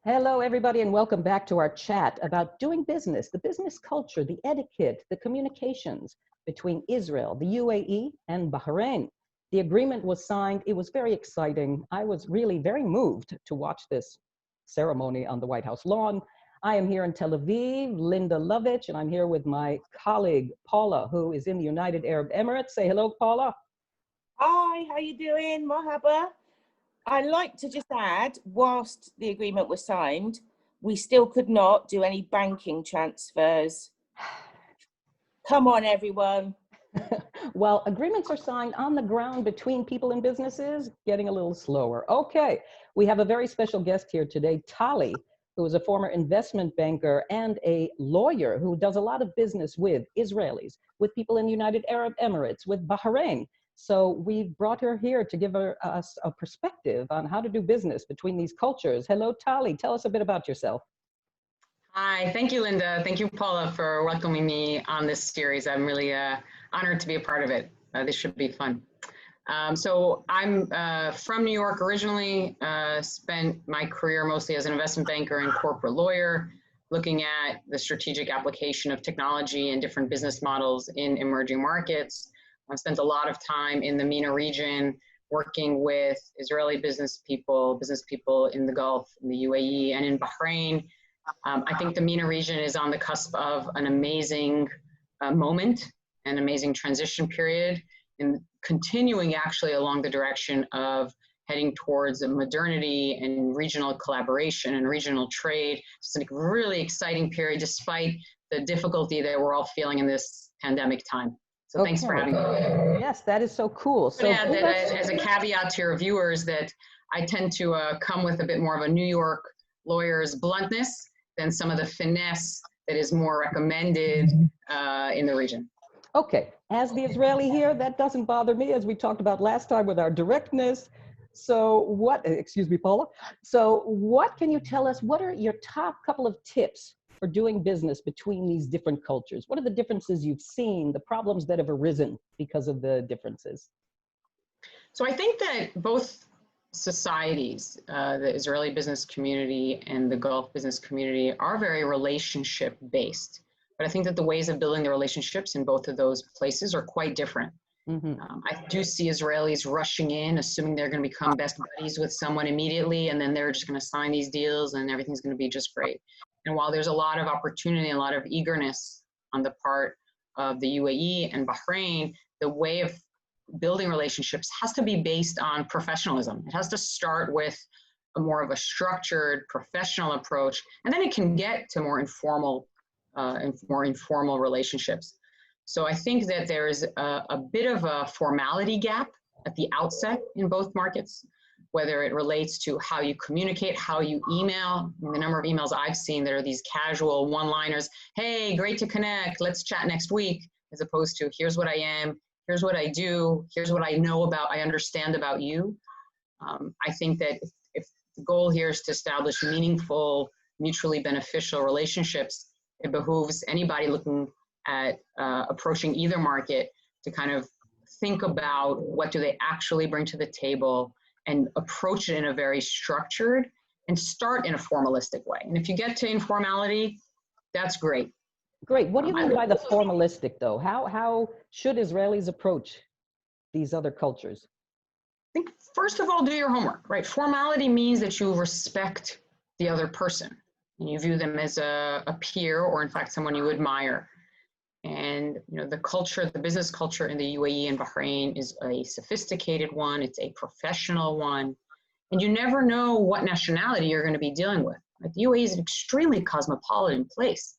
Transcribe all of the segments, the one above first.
Hello, everybody, and welcome back to our chat about doing business, the business culture, the etiquette, the communications between Israel, the UAE, and Bahrain. The agreement was signed. It was very exciting. I was really very moved to watch this ceremony on the White House lawn. I am here in Tel Aviv, Linda Lovitch, and I'm here with my colleague, Paula, who is in the United Arab Emirates. Say hello, Paula. Hi, how you doing? Marhaba. I'd like to just add, whilst the agreement was signed, we still could not do any banking transfers. Come on, everyone. Well, agreements are signed on the ground between people and businesses, getting a little slower. Okay, we have a very special guest here today, Tali, who is a former investment banker and a lawyer who does a lot of business with Israelis, with people in the United Arab Emirates, with Bahrain. So we've brought her here to give us a perspective on how to do business between these cultures. Hello, Tali. Tell us a bit about yourself. Hi, thank you, Linda. Thank you, Paula, for welcoming me on this series. I'm really honored to be a part of it. This should be fun. So I'm from New York originally, spent my career mostly as an investment banker and corporate lawyer, looking at the strategic application of technology and different business models in emerging markets. I spent a lot of time in the MENA region, working with Israeli business people in the Gulf, in the UAE, and in Bahrain. I think the MENA region is on the cusp of an amazing moment, an amazing transition period, and continuing actually along the direction of heading towards modernity and regional collaboration and regional trade. It's a really exciting period despite the difficulty that we're all feeling in this pandemic time. So thanks for having me. Yes, that is so cool. So add that as a caveat to your viewers that I tend to come with a bit more of a New York lawyer's bluntness than some of the finesse that is more recommended in the region. Okay, as the Israeli here, that doesn't bother me, as we talked about last time with our directness. So what, excuse me, Paula. So what can you tell us, what are your top couple of tips for doing business between these different cultures? What are the differences you've seen, the problems that have arisen because of the differences? So I think that both societies, the Israeli business community and the Gulf business community, are very relationship based. But I think that the ways of building the relationships in both of those places are quite different. I do see Israelis rushing in, assuming they're going to become best buddies with someone immediately, and then they're just going to sign these deals and everything's going to be just great. And while there's a lot of opportunity, a lot of eagerness on the part of the UAE and Bahrain, the way of building relationships has to be based on professionalism. It has to start with a more of a structured professional approach, and then it can get to more informal relationships. So I think that there's a bit of a formality gap at the outset in both markets, whether it relates to how you communicate, how you email. I mean, the number of emails I've seen that are these casual one-liners, hey, great to connect, let's chat next week, as opposed to here's what I am, here's what I do, here's what I know about, I understand about you. I think that if the goal here is to establish meaningful, mutually beneficial relationships, it behooves anybody looking at approaching either market to kind of think about what do they actually bring to the table and approach it in a very structured and start in a formalistic way. And if you get to informality, that's great. Great. What do you mean by the formalistic, though? How should Israelis approach these other cultures? I think, first of all, do your homework, right? Formality means that you respect the other person and you view them as a peer or, in fact, someone you admire. And the culture, the business culture in the UAE and Bahrain is a sophisticated one. It's a professional one. And you never know what nationality you're going to be dealing with. Like, the UAE is an extremely cosmopolitan place,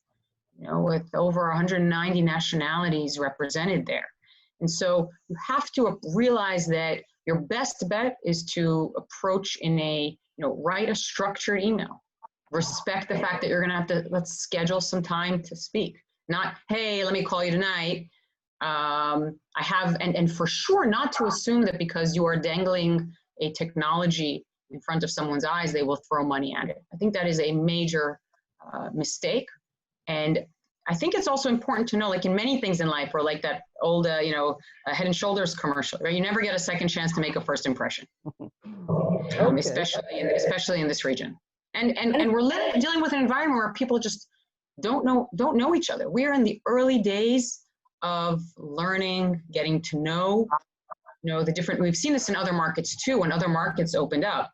with over 190 nationalities represented there. And so you have to realize that your best bet is to approach in a, write a structured email. Respect the fact that you're going to have to, let's schedule some time to speak. Not, hey, let me call you tonight. And for sure not to assume that because you are dangling a technology in front of someone's eyes, they will throw money at it. I think that is a major mistake. And I think it's also important to know, like in many things in life, or like that old, Head and Shoulders commercial, right? You never get a second chance to make a first impression, Okay. especially in this region. And we're dealing with an environment where people just don't know each other. We are in the early days of learning, getting to know, the different, we've seen this in other markets too, when other markets opened up.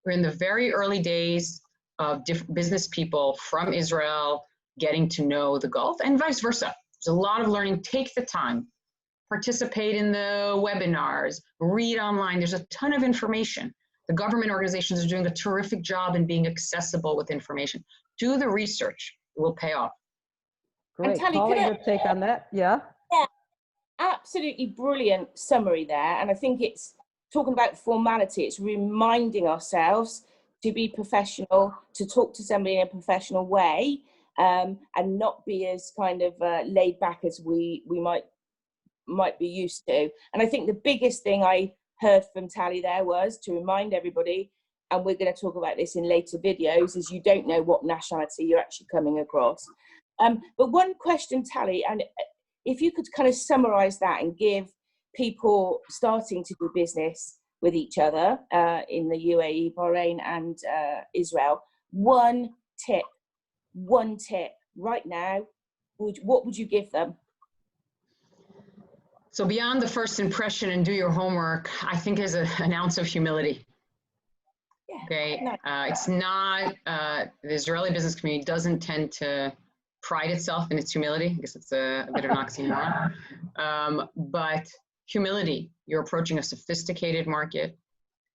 We're in the very early days of different business people from Israel getting to know the Gulf and vice versa. There's a lot of learning. Take the time, participate in the webinars, read online. There's a ton of information. The government organizations are doing a terrific job in being accessible with information. Do the research, it will pay off. Great. Tali, Paula, your take on that? Yeah. Yeah, absolutely brilliant summary there. And I think it's talking about formality. It's reminding ourselves to be professional, to talk to somebody in a professional way, and not be as kind of laid back as we might be used to. And I think the biggest thing I heard from Tali there was to remind everybody, and we're going to talk about this in later videos, is you don't know what nationality you're actually coming across. But one question, Tali, and if you could kind of summarize that and give people starting to do business with each other in the UAE, Bahrain and Israel, one tip right now, what would you give them? So beyond the first impression and do your homework, I think is an ounce of humility. Yeah, okay, nice. It's not, the Israeli business community doesn't tend to pride itself in its humility. I guess it's a bit of an oxymoron. But humility, you're approaching a sophisticated market.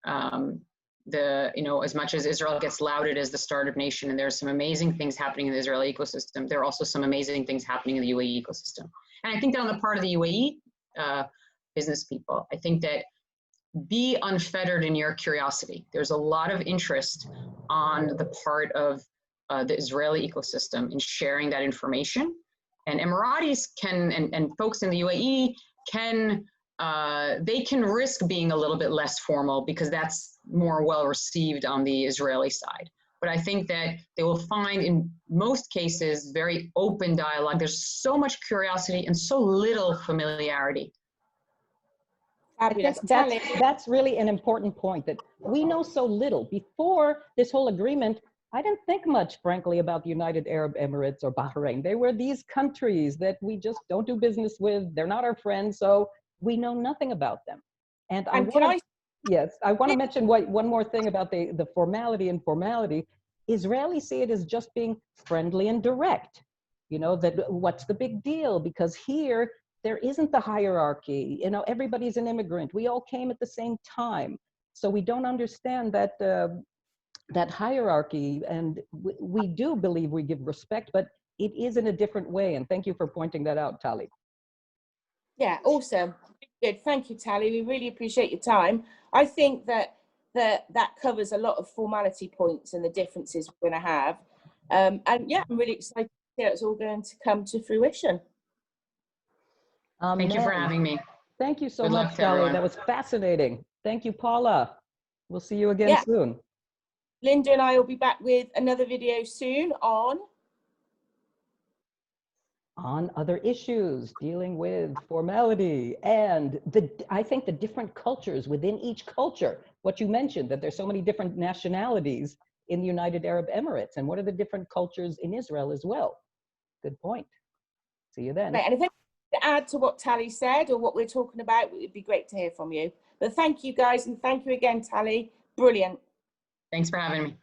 As much as Israel gets lauded as the startup nation, and there's some amazing things happening in the Israeli ecosystem, there are also some amazing things happening in the UAE ecosystem. And I think that on the part of the UAE business people, I think that be unfettered in your curiosity. There's a lot of interest on the part of the Israeli ecosystem in sharing that information. And Emiratis can, and folks in the UAE can, they can risk being a little bit less formal because that's more well received on the Israeli side. But I think that they will find in most cases very open dialogue. There's so much curiosity and so little familiarity. I think that's really an important point, that we know so little. Before this whole agreement, I didn't think much, frankly, about the United Arab Emirates or Bahrain. They were these countries that we just don't do business with. They're not our friends, so we know nothing about them. And I want to mention one more thing about the formality and formality. Israelis see it as just being friendly and direct. That what's the big deal? Because here, there isn't the hierarchy. Everybody's an immigrant. We all came at the same time. So we don't understand that that hierarchy, and we do believe we give respect, but it is in a different way. And thank you for pointing that out, Tali. Yeah, awesome. Good. Thank you, Tali. We really appreciate your time. I think that covers a lot of formality points and the differences we're going to have. And yeah, I'm really excited to see how it's all going to come to fruition. Thank you for having me. Thank you so much, Tali. That was fascinating. Thank you, Paula. We'll see you again soon. Linda and I will be back with another video soon on other issues, dealing with formality and I think the different cultures within each culture. What you mentioned, that there's so many different nationalities in the United Arab Emirates, and what are the different cultures in Israel as well? Good point. See you then. Right, and if to add to what Tali said or what we're talking about, it would be great to hear from you. But thank you guys, and thank you again, Tali. Brilliant. Thanks for having me.